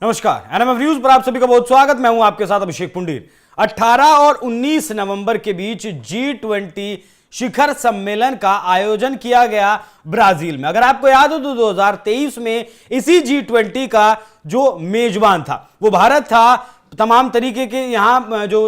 नमस्कार, NMF news पर आप सभी का बहुत स्वागत। मैं हूं आपके साथ अभिषेक पुंडीर। 18 और 19 नवंबर के बीच G20 शिखर सम्मेलन का आयोजन किया गया ब्राजील में। अगर आपको याद हो तो 2023 में इसी G20 का जो मेजबान था वो भारत था। तमाम तरीके के यहां जो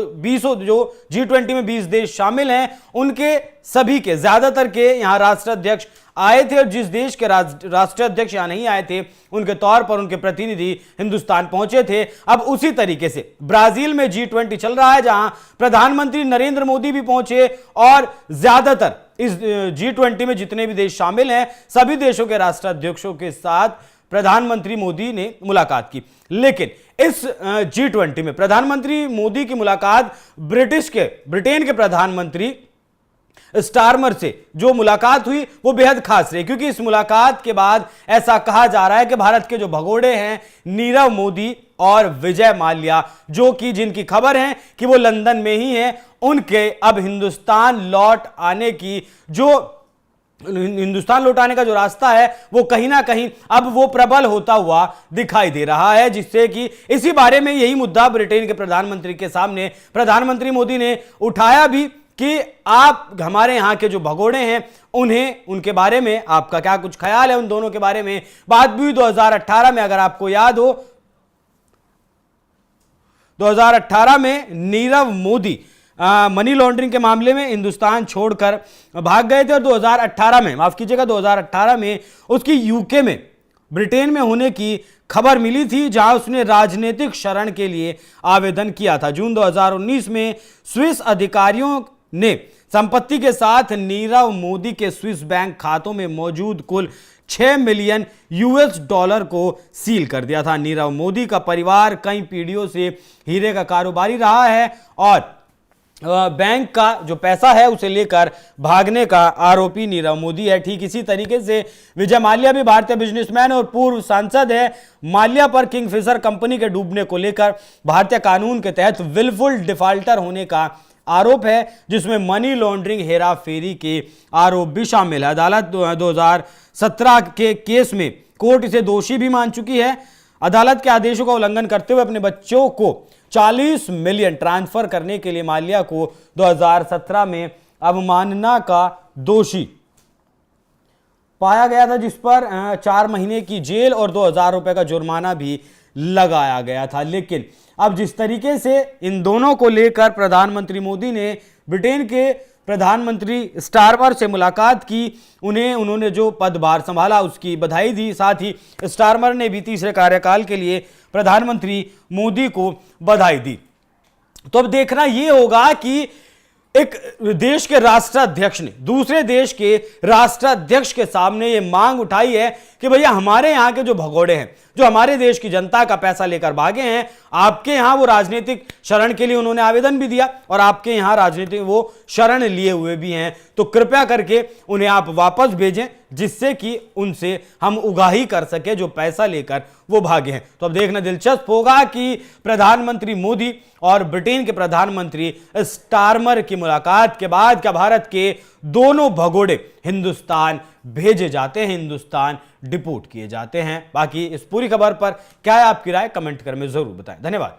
G20 में 20 देश शामिल हैं, उनके सभी के ज्यादातर के यहां राष्ट्राध्यक्ष आए थे, और जिस देश के राष्ट्राध्यक्ष यहां नहीं आए थे उनके तौर पर उनके प्रतिनिधि हिंदुस्तान पहुंचे थे। अब उसी तरीके से ब्राजील में G20 चल रहा है, जहां प्रधानमंत्री नरेंद्र मोदी भी पहुंचे, और ज्यादातर इस G20 में जितने भी देश शामिल हैं सभी देशों के राष्ट्राध्यक्षों के साथ प्रधानमंत्री मोदी ने मुलाकात की। लेकिन इस G20 में प्रधानमंत्री मोदी की मुलाकात ब्रिटेन के प्रधानमंत्री स्टारमर से जो मुलाकात हुई वो बेहद खास रही, क्योंकि इस मुलाकात के बाद ऐसा कहा जा रहा है कि भारत के जो भगोड़े हैं नीरव मोदी और विजय माल्या, जो कि जिनकी खबर है कि वो लंदन में ही हैं, उनके अब हिंदुस्तान लौटाने का जो रास्ता है वो कहीं ना कहीं अब वो प्रबल होता हुआ दिखाई दे रहा है, जिससे कि इसी बारे में यही मुद्दा ब्रिटेन के प्रधानमंत्री के सामने प्रधानमंत्री मोदी ने उठाया भी कि आप हमारे यहां के जो भगोड़े हैं उनके बारे में आपका क्या कुछ ख्याल है। उन दोनों के बारे में बात भी 2018 में, अगर आपको याद हो 2018 में नीरव मोदी मनी लॉन्ड्रिंग के मामले में हिंदुस्तान छोड़कर भाग गए थे, और 2018 में, माफ कीजिएगा, 2018 में उसकी यूके में, ब्रिटेन में होने की खबर मिली थी, जहां उसने राजनीतिक शरण के लिए आवेदन किया था। जून 2019 में स्विस अधिकारियों ने संपत्ति के साथ नीरव मोदी के स्विस बैंक खातों में मौजूद कुल $6 मिलियन को सील कर दिया था। नीरव मोदी का परिवार कई पीढ़ियों से हीरे का कारोबारी रहा है, और बैंक का जो पैसा है उसे लेकर भागने का आरोपी नीरव मोदी है। ठीक इसी तरीके से विजय माल्या भी भारतीय बिजनेसमैन और पूर्व सांसद है। माल्या पर किंगफिशर कंपनी के डूबने को लेकर भारतीय कानून के तहत विलफुल डिफाल्टर होने का आरोप है, जिसमें मनी लॉन्ड्रिंग, हेरा फेरी के आरोप भी शामिल है। अदालत 2017 के केस में कोर्ट इसे दोषी भी मान चुकी है। अदालत के आदेशों का उल्लंघन करते हुए अपने बच्चों को 40 मिलियन ट्रांसफर करने के लिए माल्या को 2017 में अवमानना का दोषी पाया गया था, जिस पर 4 महीने की जेल और 2,000 रुपए का जुर्माना भी लगाया गया था। लेकिन अब जिस तरीके से इन दोनों को लेकर प्रधानमंत्री मोदी ने ब्रिटेन के प्रधानमंत्री स्टारमर से मुलाकात की, उन्होंने जो पदभार संभाला उसकी बधाई दी। साथ ही स्टारमर ने भी तीसरे कार्यकाल के लिए प्रधानमंत्री मोदी को बधाई दी। तो अब देखना यह होगा कि एक देश के राष्ट्राध्यक्ष ने दूसरे देश के राष्ट्राध्यक्ष के सामने यह मांग उठाई है कि भैया हमारे यहां के जो भगोड़े हैं, जो हमारे देश की जनता का पैसा लेकर भागे हैं, आपके यहां वो राजनीतिक शरण के लिए उन्होंने आवेदन भी दिया, और आपके यहां राजनीतिक वो शरण लिए हुए भी हैं, तो कृपया करके उन्हें आप वापस भेजें, जिससे कि उनसे हम उगाही कर सके जो पैसा लेकर वो भागे हैं। तो अब देखना दिलचस्प होगा कि प्रधानमंत्री मोदी और ब्रिटेन के प्रधानमंत्री स्टारमर की मुलाकात के बाद क्या भारत के दोनों भगोड़े हिंदुस्तान भेजे जाते हैं, हिंदुस्तान डिपोर्ट किए जाते हैं। बाकी इस पूरी खबर पर क्या है आपकी राय, कमेंट कर में जरूर बताएं। धन्यवाद।